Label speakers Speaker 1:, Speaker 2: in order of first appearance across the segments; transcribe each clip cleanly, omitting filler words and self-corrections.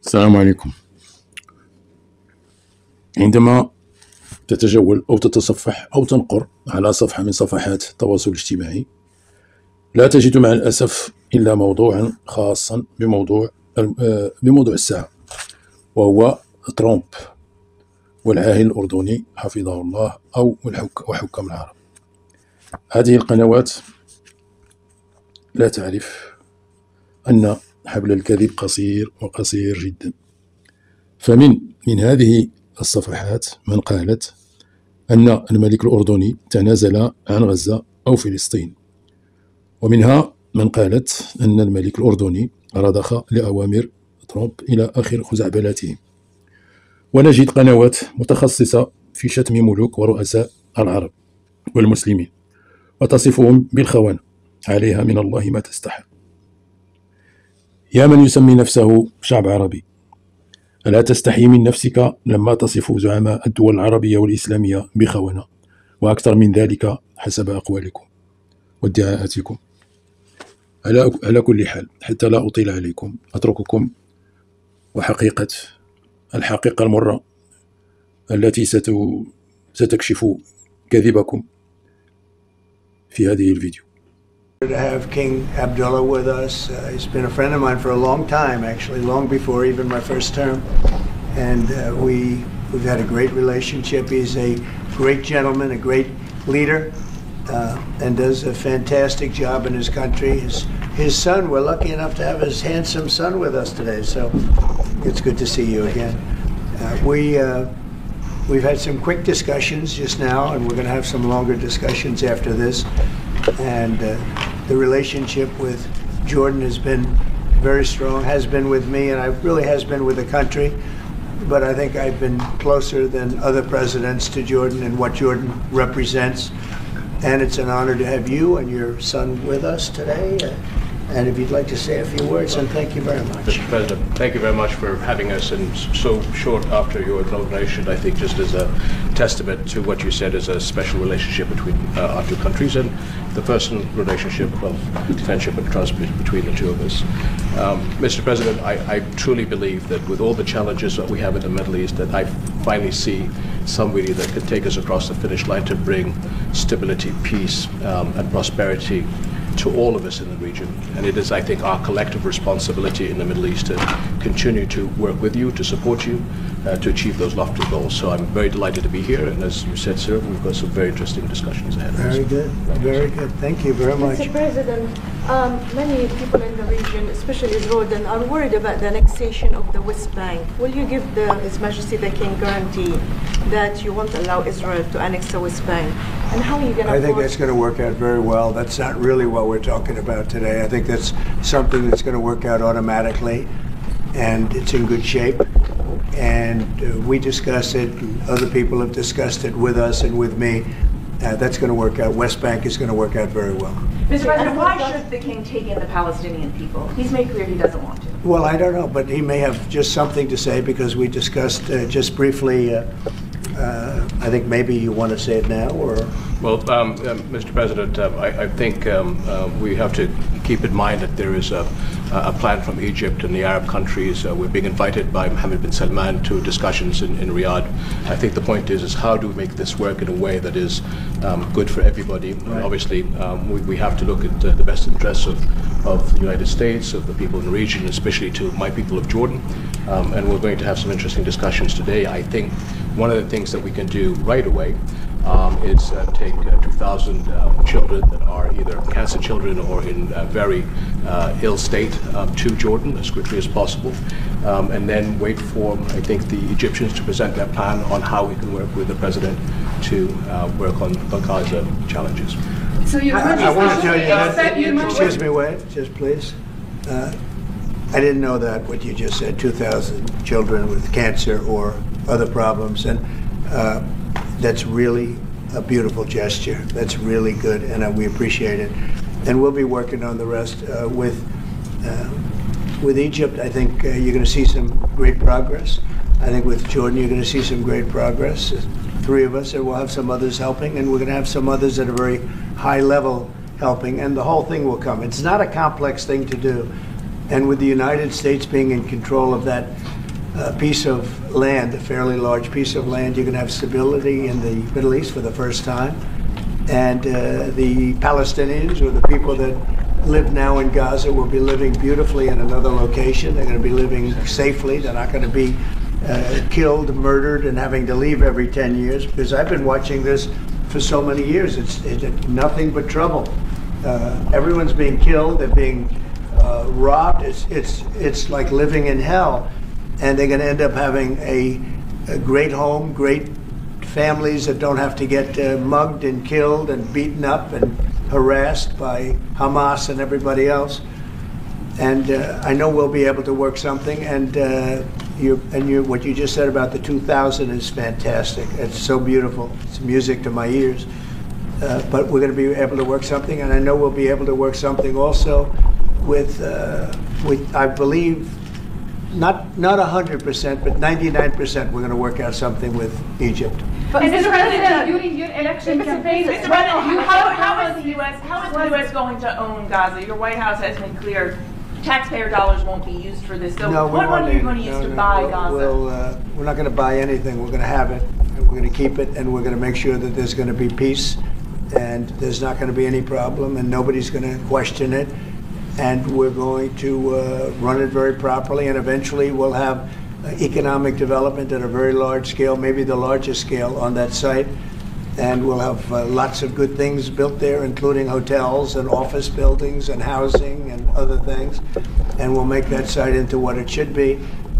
Speaker 1: السلام عليكم. عندما تتجول أو تتصفح أو تنقر على صفحة من صفحات التواصل الاجتماعي لا تجد مع الأسف إلا موضوعا خاصا بموضوع الساعة، وهو ترامب والعاهل الأردني حفظه الله أو وحكام العرب. هذه القنوات لا تعرف أن حبل الكذب قصير وقصير جدا. فمن هذه الصفحات من قالت أن الملك الأردني تنازل عن غزة أو فلسطين، ومنها من قالت أن الملك الأردني رضخ لأوامر ترامب إلى آخر خزعبلاته. ونجد قنوات متخصصة في شتم ملوك ورؤساء العرب والمسلمين وتصفهم بالخونة، عليها من الله ما تستحق. يا من يسمي نفسه شعب عربي، ألا تستحي من نفسك لما تصف زعماء الدول العربية والإسلامية بخونة، وأكثر من ذلك حسب أقوالكم وادعاءاتكم؟ على كل حال، حتى لا أطيل عليكم، أترككم الحقيقة المرة التي ستكشف كذبكم في هذه الفيديو.
Speaker 2: To have King Abdullah with us. He's been a friend of mine for a long time, actually, long before even my first term. And we've had a great relationship. He's a great gentleman, a great leader, and does a fantastic job in his country. His son, we're lucky enough to have his handsome son with us today, so it's good to see you again. We've had some quick discussions just now, and we're going to have some longer discussions after this. And the relationship with Jordan has been very strong, has been with me, and it really has been with the country. But I think I've been closer than other presidents to Jordan and what Jordan represents. And it's an honor to have you and your son with us today. And if you'd like to say a few words, and thank you very much.
Speaker 3: Mr. President, thank you very much for having us, and so short after your inauguration, I think just as a testament to what you said is a special relationship between our two countries, and the personal relationship of friendship and trust between the two of us. Mr. President, I truly believe that with all the challenges that we have in the Middle East, that I finally see somebody that can take us across the finish line to bring stability, peace, and prosperity to all of us in the region. And it is, I think, our collective responsibility in the Middle East to continue to work with you, to support you, to achieve those lofty goals. So I'm very delighted to be here, and as you said, sir, we've got some very interesting discussions ahead of us.
Speaker 2: Very good, very good. Thank you very much.
Speaker 4: Mr. President, many people in the region, especially Jordan, are worried about the annexation of the West Bank. Will you give His Majesty the King guarantee that you won't allow Israel to annex the West Bank? And how are you going to?
Speaker 2: I think that's going to work out very well. That's not really what we're talking about today. I think that's something that's going to work out automatically, and it's in good shape. And we discuss it, other people have discussed it with us and with me. That's going to work out. West Bank is going to work out very well.
Speaker 5: Mr. President, why should the King take in the Palestinian people? He's made clear he doesn't want to.
Speaker 2: Well, I don't know, but he may have just something to say, because we discussed just briefly. I think maybe you want to say it now, or?
Speaker 3: Well, Mr. President, I think we have to keep in mind that there is a plan from Egypt and the Arab countries. We're being invited by Mohammed bin Salman to discussions in Riyadh. I think the point is how do we make this work in a way that is good for everybody? Right. Obviously, we have to look at the best interests of the United States, of the people in the region, especially to my people of Jordan. And we're going to have some interesting discussions today. I think one of the things that we can do right away is take 2,000 children that are either cancer children or in a very ill state to Jordan as quickly as possible, and then wait for, I think, the Egyptians to present their plan on how we can work with the president to work on Gaza challenges.
Speaker 5: So
Speaker 2: I want to tell you that, excuse me, wait, just please. I didn't know that, what you just said, 2,000 children with cancer or other problems, and that's really a beautiful gesture. That's really good, and we appreciate it. And we'll be working on the rest. With Egypt, I think you're going to see some great progress. I think with Jordan, you're going to see some great progress. 3 of us, and we'll have some others helping, and we're going to have some others at a very high level helping, and the whole thing will come. It's not a complex thing to do. And with the United States being in control of that piece of land, a fairly large piece of land. You're going to have stability in the Middle East for the first time. And the Palestinians, or the people that live now in Gaza, will be living beautifully in another location. They're going to be living safely. They're not going to be killed, murdered, and having to leave every 10 years. Because I've been watching this for so many years. It's nothing but trouble. Everyone's being killed. They're being robbed. It's like living in hell. And they're going to end up having a great home, great families that don't have to get mugged and killed and beaten up and harassed by Hamas and everybody else. And I know we'll be able to work something. And what you just said about the 2000 is fantastic. It's so beautiful. It's music to my ears. But we're going to be able to work something, and I know we'll be able to work something also with I believe, not 100%, but 99%. We're going to work out something with Egypt.
Speaker 5: But Mr. President, during your election campaign, Mr. President, how is the U.S. going to own Gaza? Your White House has been clear. Taxpayer dollars won't be used for this. So what money are you going to use to buy Gaza?
Speaker 2: We're not going to buy anything. We're going to have it, and we're going to keep it, and we're going to make sure that there's going to be peace, and there's not going to be any problem, and nobody's going to question it. And we're going to run it very properly, and eventually we'll have economic development at a very large scale, maybe the largest scale on that site. And we'll have lots of good things built there, including hotels and office buildings and housing and other things. And we'll make that site into what it should be.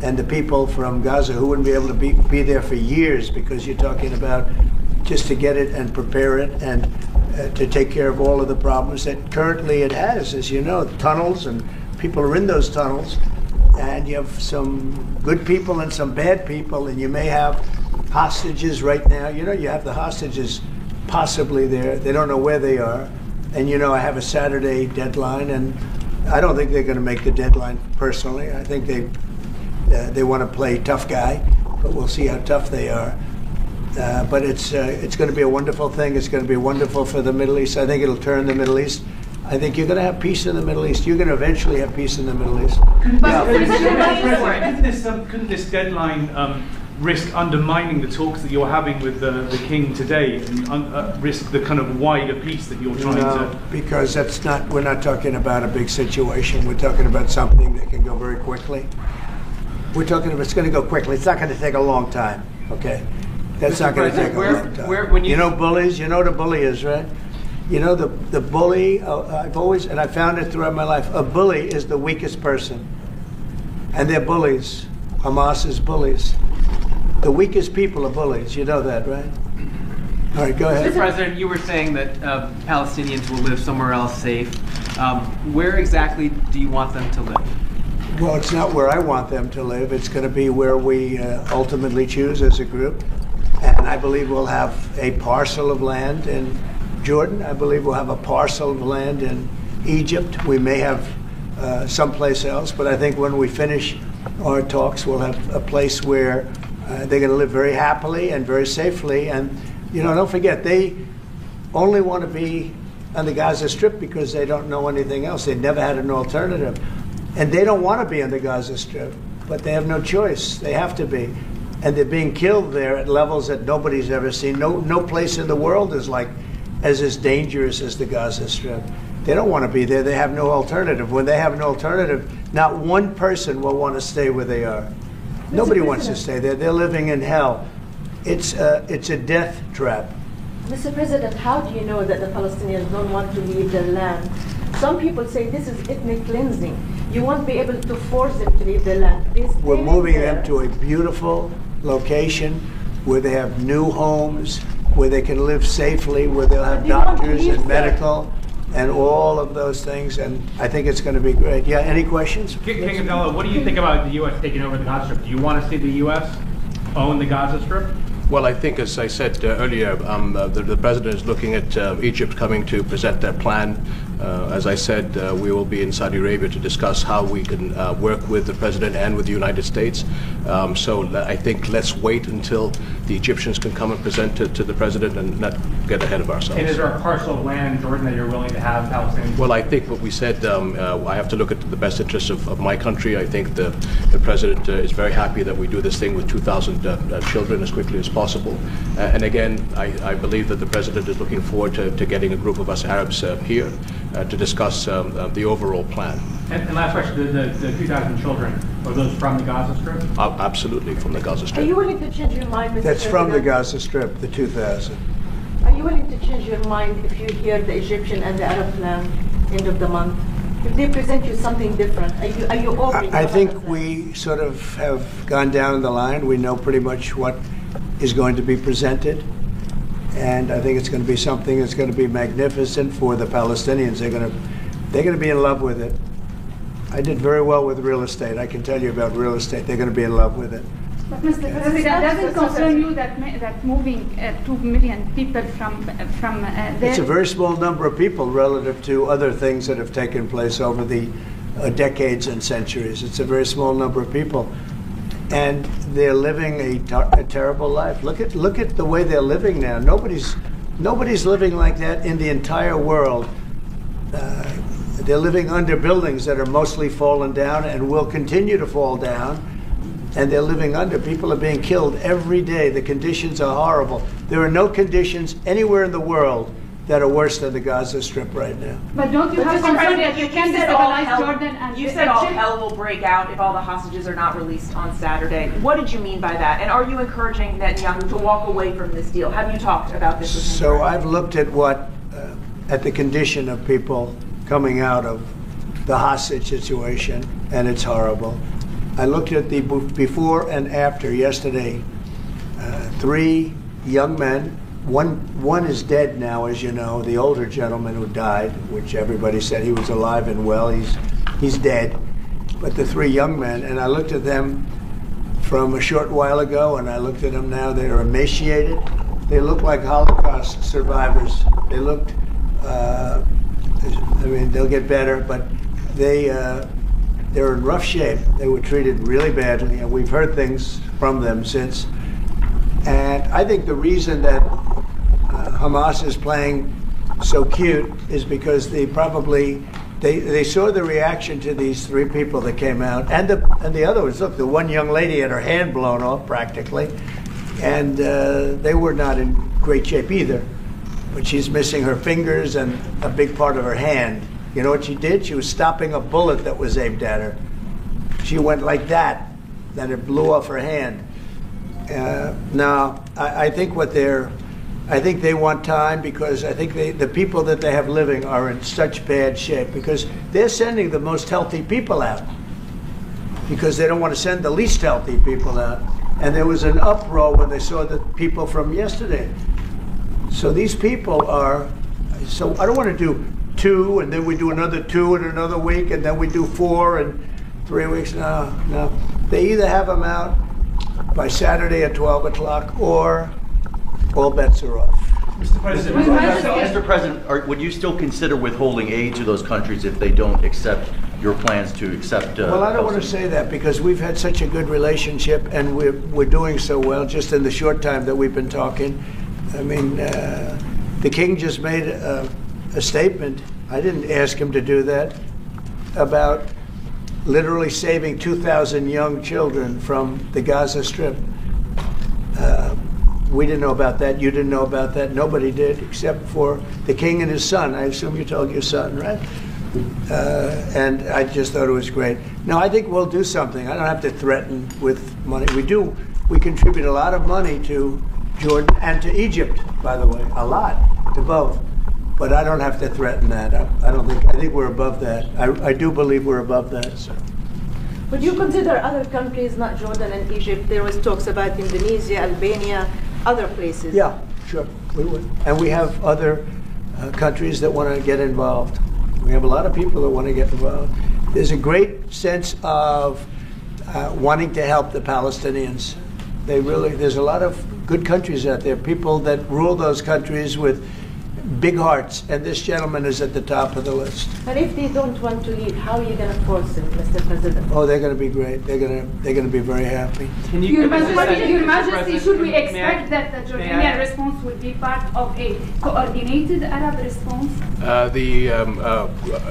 Speaker 2: And the people from Gaza who wouldn't be able to be there for years, because you're talking about just to get it and prepare it and to take care of all of the problems that currently it has. As you know, tunnels, and people are in those tunnels, and you have some good people and some bad people, and you may have hostages right now. You know, you have the hostages possibly there. They don't know where they are. And you know, I have a Saturday deadline, and I don't think they're going to make the deadline personally. I think they want to play tough guy, but we'll see how tough they are. But it's going to be a wonderful thing. It's going to be wonderful for the Middle East. I think it'll turn the Middle East. I think you're going to have peace in the Middle East. You're going to eventually have peace in the Middle East.
Speaker 6: Couldn't this deadline risk undermining the talks that you're having with the king today, and risk the kind of wider peace that you're trying to?
Speaker 2: Because that's not. We're not talking about a big situation. We're talking about something that can go very quickly. We're talking about it's going to go quickly. It's not going to take a long time. Okay. That's not going to take a long time. You know bullies? You know what a bully is, right? You know the bully, I've always, and I found it throughout my life, a bully is the weakest person. And they're bullies. Hamas is bullies. The weakest people are bullies. You know that, right? All right, go ahead.
Speaker 7: Mr. President, you were saying that Palestinians will live somewhere else safe. Where exactly do you want them to live?
Speaker 2: Well, it's not where I want them to live. It's going to be where we ultimately choose as a group. And I believe we'll have a parcel of land in Jordan. I believe we'll have a parcel of land in Egypt. We may have someplace else, but I think when we finish our talks, we'll have a place where they're going to live very happily and very safely. And, you know, don't forget, they only want to be on the Gaza Strip because they don't know anything else. They've never had an alternative. And they don't want to be on the Gaza Strip, but they have no choice. They have to be. And they're being killed there at levels that nobody's ever seen. No place in the world is like as dangerous as the Gaza Strip. They don't want to be there. They have no alternative. When they have an alternative, not one person will want to stay where they are. Nobody wants to stay there. They're living in hell. It's a death trap.
Speaker 4: Mr. President, how do you know that the Palestinians don't want to leave their land? Some people say this is ethnic cleansing. You won't be able to force them to leave their land.
Speaker 2: We're moving them to a beautiful location where they have new homes, where they can live safely, where they'll have doctors and medical and all of those things, and I think it's going to be great. Yeah, any questions?
Speaker 6: King Abdullah, what do you think about the U.S. taking over the Gaza Strip? Do you want to see the U.S. own the Gaza Strip?
Speaker 3: Well, I think, as I said earlier, the president is looking at Egypt coming to present their plan. As I said, we will be in Saudi Arabia to discuss how we can work with the President and with the United States. So I think let's wait until the Egyptians can come and present to the President and not get ahead of ourselves.
Speaker 8: And is there a parcel of land in Jordan that you're willing to have Palestinians?
Speaker 3: Well, I think what we said, I have to look at the best interests of my country. I think the President is very happy that we do this thing with 2,000 children as quickly as possible. And again, I believe that the President is looking forward to getting a group of us Arabs here to discuss the overall plan.
Speaker 8: And last question, the 2,000 children, are those from the Gaza Strip?
Speaker 3: Absolutely, from the Gaza Strip.
Speaker 4: Are you willing to change your mind, Mr.
Speaker 2: That's from the
Speaker 4: President?
Speaker 2: Gaza Strip, the 2,000.
Speaker 4: Are you willing to change your mind if you hear the Egyptian and the Arab plan end of the month? If they present you something different, are you open?
Speaker 2: I think we sort of have gone down the line. We know pretty much what is going to be presented. And I think it's going to be something that's going to be magnificent for the Palestinians. They're going to be in love with it. I did very well with real estate. I can tell you about real estate. They're going to be in love with it.
Speaker 9: But Mr. President, does it concern you that moving 2 million people from there?
Speaker 2: It's a very small number of people relative to other things that have taken place over the decades and centuries. It's a very small number of people. And they're living a terrible life. Look at the way they're living now. Nobody's living like that in the entire world. They're living under buildings that are mostly fallen down and will continue to fall down. And they're living under. People are being killed every day. The conditions are horrible. There are no conditions anywhere in the world that are worse than the Gaza Strip right now.
Speaker 9: But don't you have concern that you can destabilize Jordan and
Speaker 5: You said all hell will break out if all the hostages are not released on Saturday. What did you mean by that? And are you encouraging Netanyahu to walk away from this deal? Have you talked about this with him?
Speaker 2: So I've looked at at the condition of people coming out of the hostage situation, and it's horrible. I looked at the before and after yesterday. 3 young men. One is dead now, as you know. The older gentleman who died, which everybody said he was alive and well, he's dead. But the 3 young men, and I looked at them from a short while ago, and I looked at them now. They are emaciated. They look like Holocaust survivors. They looked. I mean, they'll get better, but they're in rough shape. They were treated really badly, and we've heard things from them since. And I think the reason that Hamas is playing so cute is because they saw the reaction to these 3 people that came out, and the other ones. Look, the one young lady had her hand blown off practically, and they were not in great shape either. But she's missing her fingers and a big part of her hand. You know what she did? She was stopping a bullet that was aimed at her. She went like that, then it blew off her hand. Now, I think I think they want time, because I think the people that they have living are in such bad shape, because they're sending the most healthy people out because they don't want to send the least healthy people out. And there was an uproar when they saw the people from yesterday. So these people are, so I don't want to do 2 and then we do another 2 in another week and then we do 4 in 3 weeks. No. They either have them out by Saturday at 12 o'clock or all bets are off.
Speaker 10: Mr. President, would you still consider withholding aid to those countries if they don't accept your plans to accept?
Speaker 2: Well, I don't want to say that, because we've had such a good relationship and we're doing so well just in the short time that we've been talking. I mean, the king just made a statement. I didn't ask him to do that, about literally saving 2,000 young children from the Gaza Strip. We didn't know about that. You didn't know about that. Nobody did, except for the king and his son. I assume you told your son, right? And I just thought it was great. No, I think we'll do something. I don't have to threaten with money. We contribute a lot of money to Jordan and to Egypt, by the way, a lot, to both. But I don't have to threaten that. I think we're above that. I do believe we're above that. So.
Speaker 4: Would you consider other countries, not Jordan and Egypt? There was talks about Indonesia, Albania, other places.
Speaker 2: Yeah, sure, we would. And we have other countries that want to get involved. We have a lot of people that want to get involved. There's a great sense of wanting to help the Palestinians. There's a lot of good countries out there, people that rule those countries with big hearts, and this gentleman is at the top of the list.
Speaker 4: But if they don't want to leave, how are you going to force them, Mr. President?
Speaker 2: Oh, they're going to be great. They're going to be very happy.
Speaker 9: Your Majesty, should we expect that the Jordanian response will be part of a coordinated Arab response?
Speaker 3: The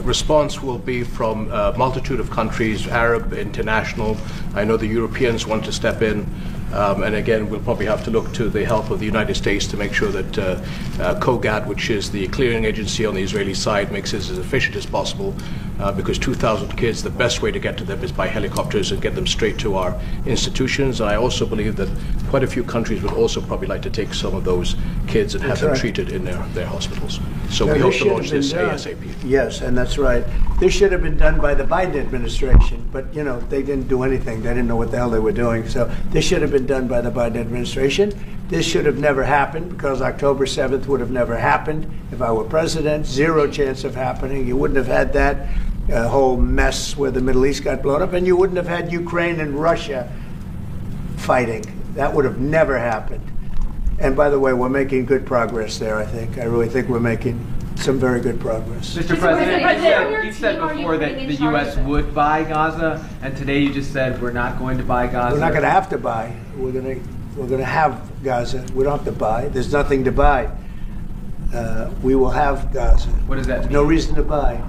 Speaker 3: response will be from a multitude of countries, Arab, international. I know the Europeans want to step in. And again, we'll probably have to look to the help of the United States to make sure that COGAT, which is the clearing agency on the Israeli side, makes this as efficient as possible, because 2,000 kids, the best way to get to them is by helicopters and get them straight to our institutions. And I also believe that quite a few countries would also probably like to take some of those kids and have them treated in their hospitals. So we hope to launch this ASAP.
Speaker 2: Yes, and that's right. This should have been done by the Biden administration, but you know, they didn't do anything. They didn't know what the hell they were doing. So this should have been done by the Biden administration. This should have never happened, because October 7th would have never happened if I were president. Zero chance of happening. You wouldn't have had that whole mess where the Middle East got blown up, and you wouldn't have had Ukraine and Russia fighting. That would have never happened. And by the way, we're making good progress there, I think. I really think we're making some very good progress.
Speaker 7: Mr. President, you said before that the U.S. would buy Gaza, and today you just said we're not going to buy Gaza.
Speaker 2: We're not going to have to buy. We're going to have Gaza. We don't have to buy. There's nothing to buy. We will have Gaza.
Speaker 7: What does that mean?
Speaker 2: No reason to buy.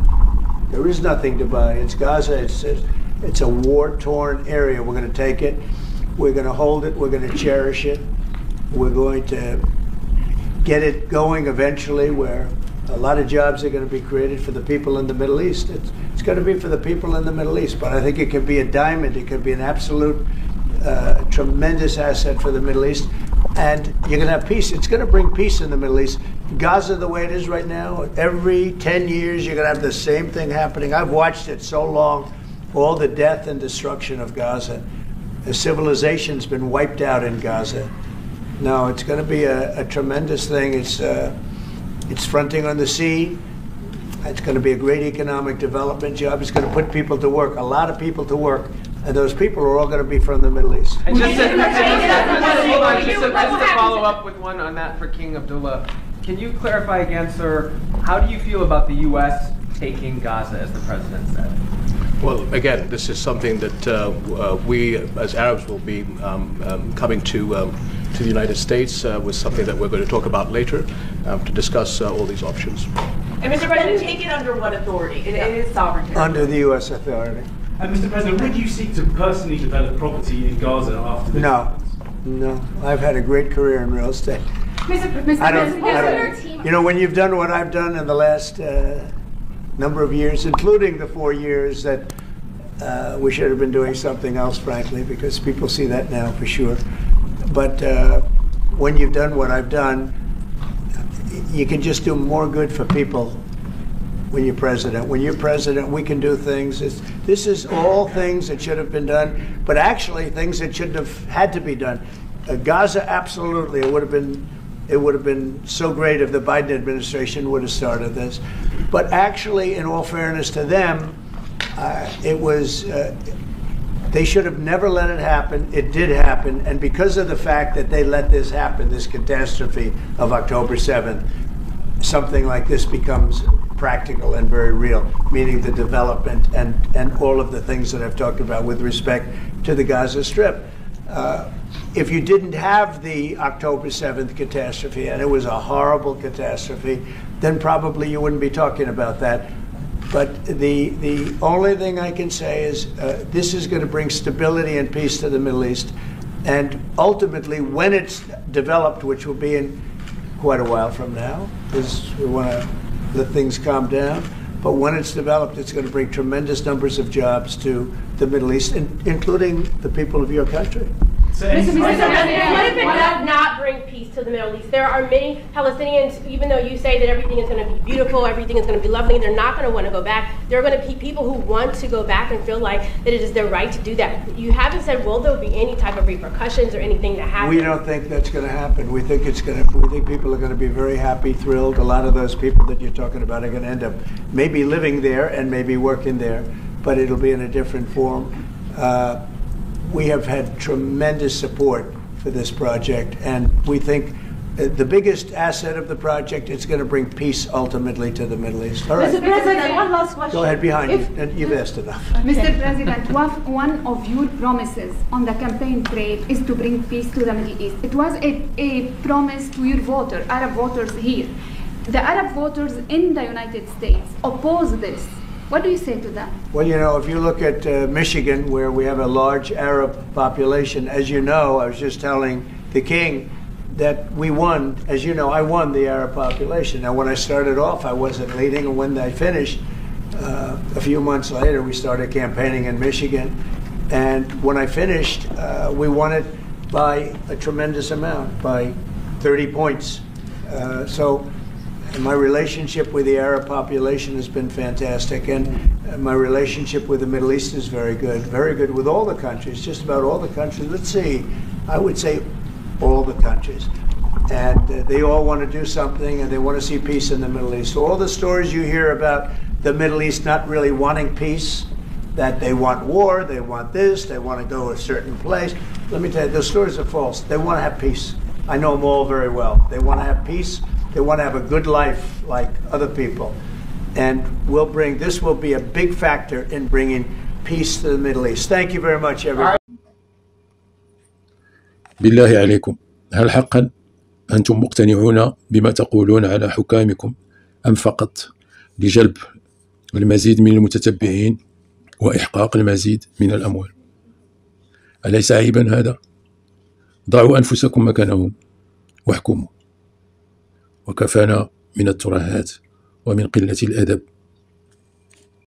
Speaker 2: There is nothing to buy. It's Gaza. It's a war-torn area. We're going to take it. We're going to hold it. We're going to cherish it. We're going to get it going eventually, where a lot of jobs are going to be created for the people in the Middle East. It's going to be for the people in the Middle East, but I think it could be a diamond. It could be an absolute tremendous asset for the Middle East. And you're going to have peace. It's going to bring peace in the Middle East. Gaza, the way it is right now, every 10 years you're going to have the same thing happening. I've watched it so long, all the death and destruction of Gaza. The civilization's been wiped out in Gaza. No, it's going to be a tremendous thing. It's fronting on the sea. It's going to be a great economic development job. It's going to put people to work, a lot of people to work. And those people are all going to be from the Middle East.
Speaker 7: And just to follow up with one on that for King Abdullah, can you clarify again, sir, how do you feel about the U.S. taking Gaza, as the president said?
Speaker 3: Well, again, this is something that we, as Arabs, will be coming to the United States with something that we're going to talk about later to discuss all these options.
Speaker 5: And Mr. President, take it under what authority? It is sovereignty.
Speaker 2: Under the U.S. authority.
Speaker 6: And Mr. President, would you seek to personally develop property in Gaza after this?
Speaker 2: No. I've had a great career in real estate. I don't, you know, when you've done what I've done in the last number of years, including the 4 years that we should have been doing something else, frankly, because people see that now for sure. But when you've done what I've done, you can just do more good for people when you're president. When you're president, we can do things. This is all things that should have been done, but actually things that shouldn't have had to be done. Gaza, absolutely, it would have been so great if the Biden administration would have started this. But actually, in all fairness to them, they should have never let it happen. It did happen, and because of the fact that they let this happen, this catastrophe of October 7th, something like this becomes practical and very real, meaning the development and all of the things that I've talked about with respect to the Gaza Strip. If you didn't have the October 7th catastrophe, and it was a horrible catastrophe, then probably you wouldn't be talking about that. But the only thing I can say is this is going to bring stability and peace to the Middle East. And ultimately, when it's developed, which will be in quite a while from now, because we want to let things calm down. But when it's developed, it's going to bring tremendous numbers of jobs to the Middle East, including the people of your country.
Speaker 11: What if it does not bring peace to the Middle East? There are many Palestinians, even though you say that everything is going to be beautiful, everything is going to be lovely, they're not going to want to go back. There are going to be people who want to go back and feel like that it is their right to do that. You haven't said, will there be any type of repercussions or anything that happens?
Speaker 2: We don't think that's going to happen. We think we think people are going to be very happy, thrilled. A lot of those people that you're talking about are going to end up maybe living there and maybe working there, but it'll be in a different form. We have had tremendous support for this project, and we think the biggest asset of the project. It's going to bring peace ultimately to the Middle East. All right.
Speaker 9: Mr. President, one last question.
Speaker 2: Go ahead, behind you. You've asked enough.
Speaker 9: Mr. President, one of your promises on the campaign trail is to bring peace to the Middle East. It was a promise to your Arab voters here. The Arab voters in the United States oppose this. What do you say to that?
Speaker 2: Well, you know, if you look at Michigan, where we have a large Arab population, as you know, I was just telling the King that we won. As you know, I won the Arab population. Now, when I started off, I wasn't leading, and when I finished, a few months later, we started campaigning in Michigan. And when I finished, we won it by a tremendous amount, by 30 points. So my relationship with the Arab population has been fantastic, and my relationship with the Middle East is very good with all the countries, just about all the countries. Let's see, I would say all the countries. And they all want to do something, and they want to see peace in the Middle East. So all the stories you hear about the Middle East not really wanting peace, that they want war, they want this, they want to go a certain place. Let me tell you, those stories are false. They want to have peace. I know them all very well. They want to have peace. They want to have a good life like other people. And this will be a big factor in bringing peace to the Middle East. Thank you very much, everybody.
Speaker 1: بالله عليكم، هل حقا أنتم مقتنعون بما تقولون على حكامكم أم فقط لجلب المزيد من المتتبعين وإحقاق المزيد من الأموال؟ أليس عيبا هذا؟ ضعوا أنفسكم مكانهم واحكموا. وكفانا من الترهات ومن قلة الأدب